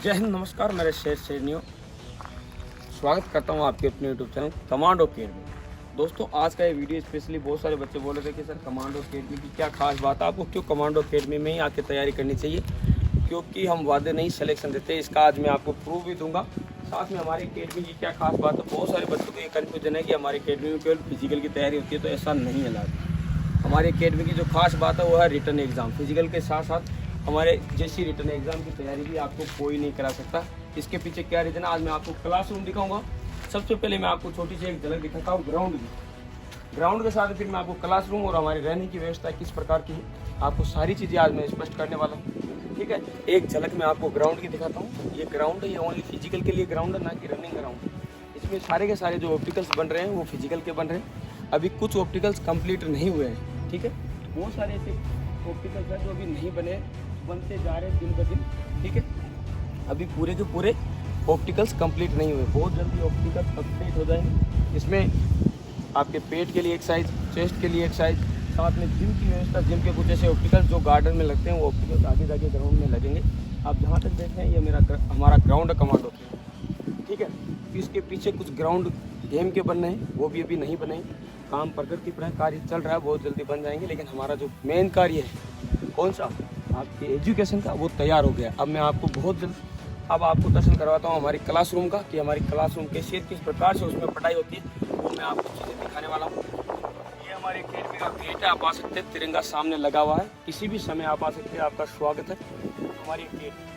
जय हिंद, नमस्कार मेरे शेर शेरनियों। स्वागत करता हूँ आपके अपने यूट्यूब चैनल कमांडो अकेडमी। दोस्तों, आज का ये वीडियो स्पेशली बहुत सारे बच्चे बोल रहे थे कि सर कमांडो अकेडमी की क्या खास बात है, आपको क्यों कमांडो अकेडमी में ही आके तैयारी करनी चाहिए, क्योंकि हम वादे नहीं सिलेक्शन देते। इसका आज मैं आपको प्रूफ भी दूंगा। साथ में हमारी अकेडमी की क्या खास बात है। बहुत सारे बच्चों को ये कन्फ्यूजन है कि हमारी अकेडमी में केवल फिजिकल की तैयारी होती है, तो ऐसा नहीं है लाभ। हमारी अकेडमी की जो खास बात है वो है रिटर्न एग्ज़ाम। फिजिकल के साथ साथ हमारे जैसी रिटर्न एग्ज़ाम की तैयारी भी आपको कोई नहीं करा सकता। इसके पीछे क्या रीज़न है, आज मैं आपको क्लासरूम दिखाऊंगा। सबसे पहले मैं आपको छोटी सी एक झलक दिखाता हूँ ग्राउंड की। ग्राउंड के साथ फिर मैं आपको क्लासरूम और हमारी रहने की व्यवस्था किस प्रकार की है, आपको सारी चीज़ें आज मैं स्पष्ट करने वाला हूँ। ठीक है, एक झलक मैं आपको ग्राउंड की दिखाता हूँ। ये ग्राउंड है, ये ओनली फिजिकल के लिए ग्राउंड है, ना कि रनिंग ग्राउंड। इसमें सारे के सारे जो ऑप्टिकल्स बन रहे हैं वो फिजिकल के बन रहे हैं। अभी कुछ ऑप्टिकल्स कंप्लीट नहीं हुए हैं। ठीक है, बहुत सारे ऐसे ऑप्टिकल्स हैं जो अभी नहीं बने, बनते जा रहे हैं दिन ब दिन। ठीक है, अभी पूरे के पूरे ऑप्टिकल्स कंप्लीट नहीं हुए, बहुत जल्दी ऑप्टिकल्स कंप्लीट हो जाएंगे। इसमें आपके पेट के लिए एक्सरसाइज, चेस्ट के लिए एक्सरसाइज, साथ में जिम की व्यवस्था। जिम के कुछ ऐसे ऑप्टिकल्स जो गार्डन में लगते हैं वो ऑप्टिकल्स आगे जाके ग्राउंड में लगेंगे। आप जहाँ तक देख रहे हैं ये हमारा ग्राउंड है कमांडो। ठीक है, तो इसके पीछे कुछ ग्राउंड गेम के बनने हैं, वो भी अभी नहीं बने। काम प्रगति पर कार्य चल रहा है, बहुत जल्दी बन जाएंगे। लेकिन हमारा जो मेन कार्य है कौन सा, आपके एजुकेशन का, वो तैयार हो गया। अब मैं आपको बहुत जल्द आपको दर्शन करवाता हूँ हमारी क्लासरूम का, कि हमारी क्लासरूम कैसी है, किस प्रकार से उसमें पढ़ाई होती है, वो मैं आपको चीज़ें दिखाने वाला हूँ। ये हमारी अकेडमी का गेट है, आप आ सकते हैं। तिरंगा सामने लगा हुआ है, किसी भी समय आप आ सकते हैं। आपका स्वागत है हमारी अकेडमी।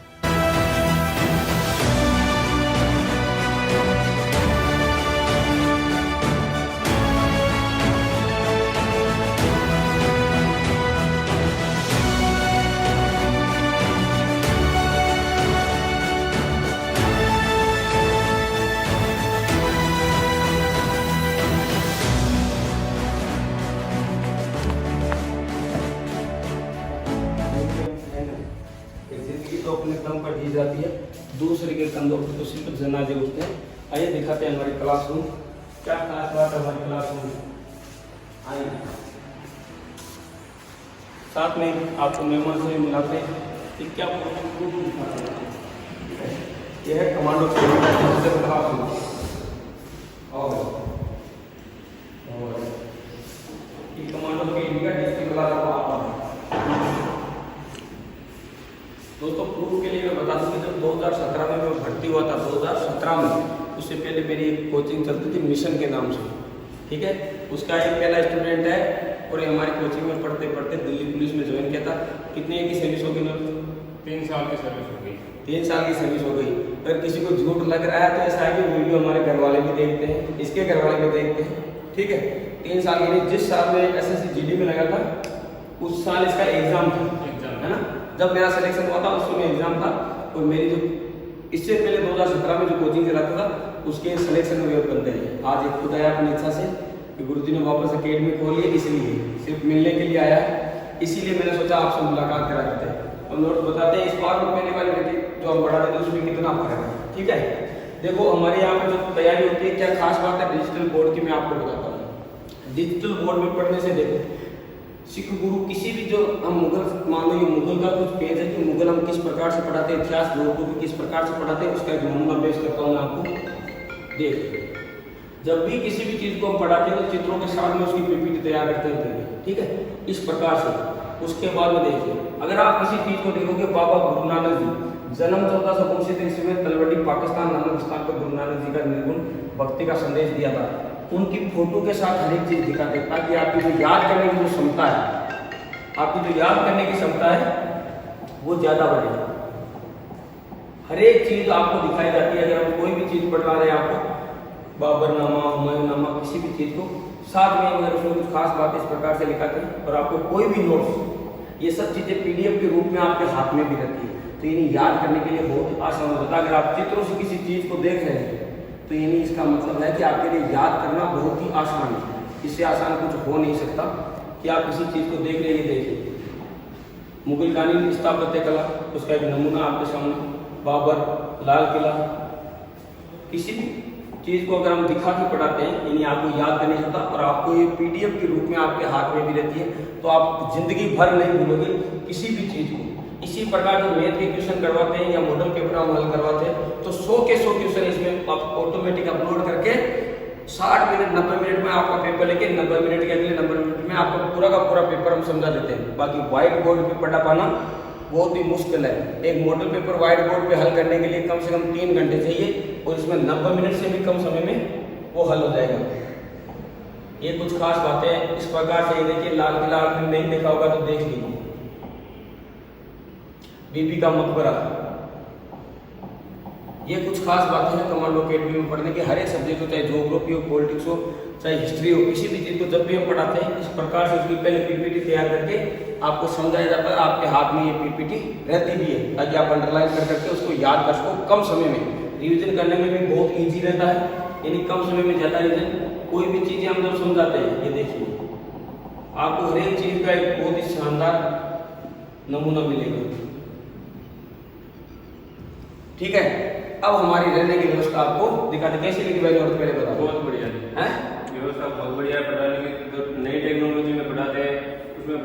तो अपने दम पर दी जाती है, दूसरे के कंधों पर तो सिर्फ जनाजे उठते हैं। आइए दिखाते हैं हमारी क्लासरूम, क्या खास बात है हमारी क्लासरूम में। आइए साथ में आपको मेहमान से मिलाते हैं कि क्या यह है कमांडो क्लासरूम। और ये कमांडो के डिस्ट्रिक्ट क्लास दोस्तों, प्रूफ के लिए मैं बता दूं कि जब 2017 में मैं भर्ती हुआ था, 2017 में, उससे पहले मेरी एक कोचिंग चलती थी मिशन के नाम से। ठीक है, उसका एक पहला स्टूडेंट है और ये हमारी कोचिंग में पढ़ते पढ़ते दिल्ली पुलिस में ज्वाइन किया था। कितने की सर्विस होगी ना? 3 साल की सर्विस हो गई। 3 साल की सर्विस हो गई। अगर किसी को झूठ लग रहा है तो ऐसा है कि वीडियो हमारे घर वाले भी देखते हैं, इसके घर वाले भी देखते हैं। ठीक है, 3 साल के लिए, जिस साल में SSC GD में लगा था उस साल इसका एग्जाम था, है ना। जब मेरा सिलेक्शन हुआ था उस समय एग्जाम था, और मेरी जो इससे पहले 2017 में जो कोचिंग चलाता था उसके सिलेक्शन में बनते हैं। आज एक खुद आया अपनी इच्छा से कि गुरुजी ने वापस अकेडमी खोली है, इसलिए सिर्फ मिलने के लिए आया, इसीलिए मैंने सोचा आपसे मुलाकात करा देते हैं और नोट बताते हैं। इस बार में पहले वाली बेटी जो हम बढ़ाते थे उसमें कितना फर्क है। ठीक है, देखो हमारे यहाँ पे जो तैयारी होती है, क्या खास बात है डिजिटल बोर्ड की, मैं आपको बताता हूँ। डिजिटल बोर्ड में पढ़ने से देखो, सिख गुरु किसी भी, जो हम मुगल मान लो, ये मुगल का कुछ पेज है कि मुगल हम किस प्रकार से पढ़ाते हैं, इतिहास लोगों को किस प्रकार से पढ़ाते हैं, उसका एक नमूना पेश करता हूँ मैं आपको। देख, जब भी किसी भी चीज़ को हम पढ़ाते हैं तो चित्रों के साथ में उसकी PPT तैयार करते हैं। ठीक है, इस प्रकार से। उसके बाद में देखिए, अगर आप किसी चीज़ को देखोगे, बाबा गुरु नानक जी जन्म 1469 ईस्वी में तलवंडी पाकिस्तान नामक स्थान पर गुरु नानक जी का निर्गुण भक्ति का संदेश दिया था। उनकी फोटो के साथ हर एक चीज दिखाते हैं, ताकि आपकी जो याद करने की जो क्षमता है, आपकी जो याद करने की क्षमता है वो ज्यादा बढ़े। हर एक चीज आपको दिखाई जाती है। अगर हम कोई भी चीज पढ़ा रहे हैं, आपको बाबरनामा, हुमायूंनामा, किसी भी चीज को साथ में अगर उसमें कुछ खास बात इस प्रकार से लिखाते हैं, और आपको कोई भी नोट्स, ये सब चीजें PDF के रूप में आपके हाथ में भी रहती है, तो इन्हें याद करने के लिए बहुत आसान होता है। अगर आप चित्रों से किसी चीज को देख रहे हैं तो ये नहीं, इसका मतलब है कि आपके लिए याद करना बहुत ही आसान है। इससे आसान कुछ हो नहीं सकता कि आप किसी चीज़ को देख रहे हैं। देखिए, मुगल कालीन स्थापत्य कला, उसका एक नमूना आपके सामने। बाबर, लाल किला, किसी भी चीज़ को अगर हम दिखा के पढ़ाते हैं, यानी आपको याद करने होता और आपको ये PDF के रूप में आपके हाथ में भी रहती है, तो आप जिंदगी भर नहीं भूलोगे किसी भी चीज़ को। इसी प्रकार जो मैथ के क्वेश्चन करवाते हैं या मॉडल पेपर हम हल करवाते हैं, तो 100 के 100 क्वेश्चन इसमें आप ऑटोमेटिक अपलोड करके 60 मिनट 90 मिनट में आपका पेपर लेके 90 मिनट के अगले 90 मिनट में आपका पूरा का पूरा पेपर हम समझा देते हैं। बाकी व्हाइट बोर्ड पे पढ़ा पाना बहुत ही मुश्किल है। एक मॉडल पेपर व्हाइट बोर्ड पे हल करने के लिए कम से कम 3 घंटे चाहिए और इसमें 90 मिनट से भी कम समय में वो हल हो जाएगा। ये कुछ खास बातें इस प्रकार से, देखिए लाल किला आपने नहीं देखा होगा तो देख लीजिए, बीबी का मकबरा। ये कुछ खास बातें हैं कमांडो अकेडमी में पढ़ने के। हर एक सब्जेक्ट हो, चाहे ज्योग्राफी हो, पॉलिटिक्स हो, चाहे हिस्ट्री हो, किसी भी चीज़ को जब भी हम पढ़ाते हैं इस प्रकार से उसकी पहले PPT तैयार करके आपको समझाया जाता है। आपके हाथ में ये PPT रहती भी है ताकि आप अंडरलाइन कर करके उसको याद कर सको। कम समय में रिविजन करने में भी बहुत ईजी रहता है, यानी कम समय में ज़्यादा रिविजन। कोई भी चीज़ें हम जब समझाते हैं, ये देखिए आपको हर एक चीज़ का एक बहुत ही शानदार नमूना मिलेगा। ठीक है, अब हमारी रहने की व्यवस्था आपको दिखाते कैसे लिखी भाई, और पहले बताओ। बहुत बढ़िया है व्यवस्था, बहुत बढ़िया है। पढ़ाने की जो नई टेक्नोलॉजी में पढ़ाते हैं उसमें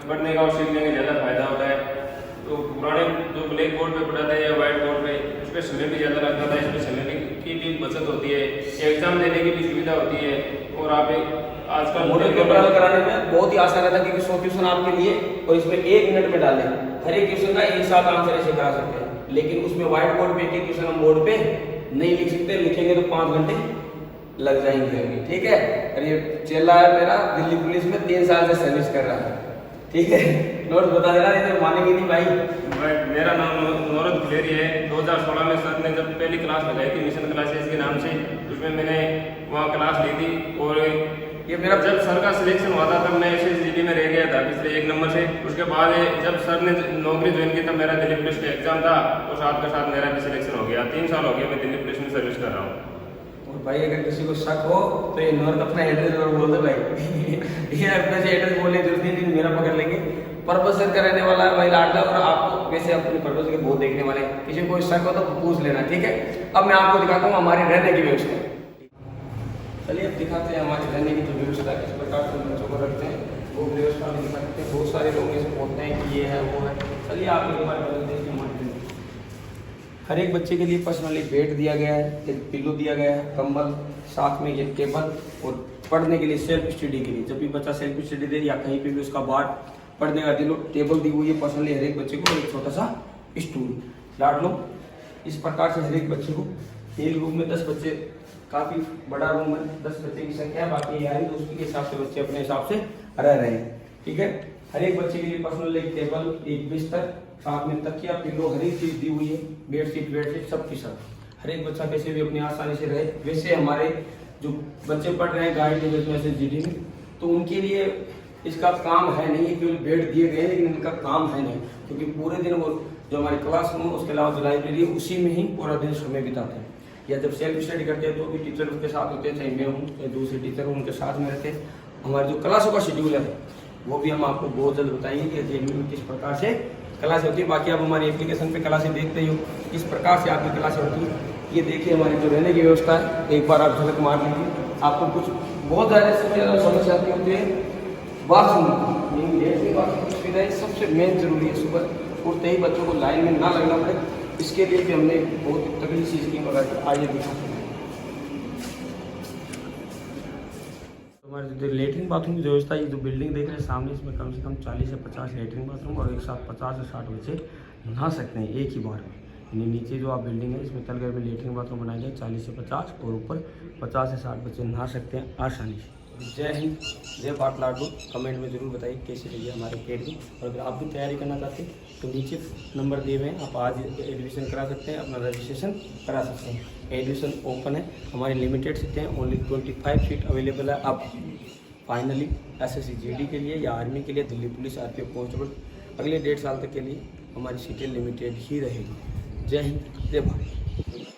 पढ़ने का और सीखने का ज़्यादा फायदा होता है। तो पुराने जो ब्लैक बोर्ड पे पढ़ाते हैं या व्हाइट बोर्ड पे, उस पर समय भी ज़्यादा लगता था, इसमें समय की भी बचत होती है, एग्जाम देने की भी सुविधा होती है। और आप आजकल मॉडल पेपर हल कराने में बहुत ही आसान रहता है क्योंकि 100 क्वेश्चन आपके लिए और इसमें 1 मिनट में डालें। हर एक क्वेश्चन का एक साथ आंसर ऐसे करा सकते हैं, लेकिन उसमें व्हाइट बोर्ड पे एक क्वेश्चन हम बोर्ड पे नहीं लिख सकते, लिखेंगे तो 5 घंटे लग जाएंगे। ठीक है, और ये चेला है मेरा, दिल्ली पुलिस में 3 साल से सर्विस कर रहा है। ठीक है, नोट बता देना, नहीं तो मानेंगे नहीं भाई। मेरा नाम नौरद गुलेरी है। 2016 में सर ने जब पहली क्लास लगाई थी मिशन क्लासेस के नाम से, उसमें मैंने वहाँ क्लास ली थी। और ये मेरा जब सर का सिलेक्शन हुआ था तब मैं SSGD में रह गया था पिछले 1 नंबर से। उसके बाद जब सर ने नौकरी ज्वाइन की तब मेरा दिल्ली पुलिस का एग्जाम था और साथ के साथ मेरा भी सिलेक्शन हो गया। 3 साल हो गया मैं दिल्ली पुलिस में सर्विस कर रहा हूँ। और भाई अगर किसी को शक हो तो ये नौरद अपना एड्रेस और बोल दो भाई। ये अपने से एड्रेस बोलने जरूरत नहीं, मेरा पकड़ लेंगे। पर्पस का रहने वाला है भाई लाडला, और आप वैसे अपने पर्पस के बहुत देखने वाले, किसी को शक हो तो पूछ लेना। ठीक है, अब मैं आपको दिखाता हूँ हमारी रहने की व्यवस्था। चलिए अब दिखाते हैं हमारी रहने की जो व्यवस्था किस प्रकार से बच्चों को रखते हैं, वो व्यवस्था भी दिखा सकते हैं। बहुत सारे लोग ऐसे बोलते हैं कि ये है वो है। चलिए आप एक बार बदल देखिए हमारे हर एक बच्चे के लिए पर्सनली बेड दिया गया है, एक पिल्लो दिया गया है, कंबल, साथ में ये टेबल, और पढ़ने के लिए सेल्फ स्टडी के लिए जब भी बच्चा सेल्फ स्टडी दे या कहीं पे भी उसका बाट पढ़ने का दिलो, टेबल दी हुई है पर्सनली हर एक बच्चे को, एक छोटा सा स्टूल डाल लो। इस प्रकार से हर एक बच्चे को, एक रूम में 10 बच्चे, काफ़ी बड़ा रूम है, 10 बच्चे की संख्या है, बाकी यारी दोस्ती के हिसाब से बच्चे अपने हिसाब से रह रहे हैं। ठीक है, हर एक बच्चे के लिए पर्सनल एक टेबल, एक बिस्तर, साथ में तकिया, पिल्लो, हर एक चीज़ दी हुई है, बेडशीट सब की सब। हर एक बच्चा कैसे भी अपनी आसानी से रहे। वैसे हमारे जो बच्चे पढ़ रहे हैं गाइड में SSGD में, तो उनके लिए इसका काम है नहीं, केवल बेड दिए गए हैं, लेकिन इनका काम है नहीं, क्योंकि पूरे दिन वो जो हमारी क्लासरूम, उसके अलावा जो लाइब्रेरी है, उसी में ही पूरा दिन समय बिताते हैं। या जब सेल्फ स्टडी करते हैं तो भी टीचर उसके साथ होते हैं, चाहे मैं हूँ चाहे दूसरे टीचर उनके साथ में रहते हैं। हमारे जो क्लासों का शेड्यूल है वो भी हम आपको बहुत जल्द बताएंगे कि अकेडमी में किस प्रकार से क्लास होती है। बाकी आप हमारी एप्लीकेशन पे क्लासें देखते ही हो, किस प्रकार से आपकी क्लासें होती है। ये देखिए हमारी जो रहने की व्यवस्था है, एक बार आप झलक मार लीजिए। आपको कुछ बहुत ज़्यादा समस्या आती होती है बाथरूम, लेटरिन बाथरूम की सुविधाएँ सबसे मेन जरूरी है। सुबह उठते ही बच्चों को लाइन में ना लगना पड़े, इसके लिए भी हमने बहुत तगड़ी सी स्कीम लगाई है। आइए दिखाते हैं हमारे जो लेटरिन बाथरूम की व्यवस्था। ये जो बिल्डिंग देख रहे हैं सामने, इसमें कम से कम 40 से 50 लेटरिन बाथरूम और एक साथ 50 से 60 बच्चे नहा सकते हैं एक ही बार में। यानी नीचे जो आप बिल्डिंग है इसमें तलघर में लेटरिन बाथरूम बनाए गए 40 से 50 और ऊपर 50 से 60 बच्चे नहा सकते हैं आसानी से। जय हिंद, जय भारत लाडू। कमेंट में जरूर बताइए कैसी लगी हमारी अकेडमी, और अगर आप भी तैयारी करना चाहते हैं तो नीचे नंबर दिए हुए हैं, आप आज एडमिशन करा सकते हैं, अपना रजिस्ट्रेशन करा सकते हैं। एडमिशन ओपन है, हमारी लिमिटेड सीटें हैं, ओनली 25 सीट अवेलेबल है। आप फाइनली SSGD के लिए या आर्मी के लिए, दिल्ली पुलिस, RPF कांस्टेबल अगले 1.5 साल तक के लिए हमारी सीटें लिमिटेड ही रहेगी। जय हिंद, जय भारत।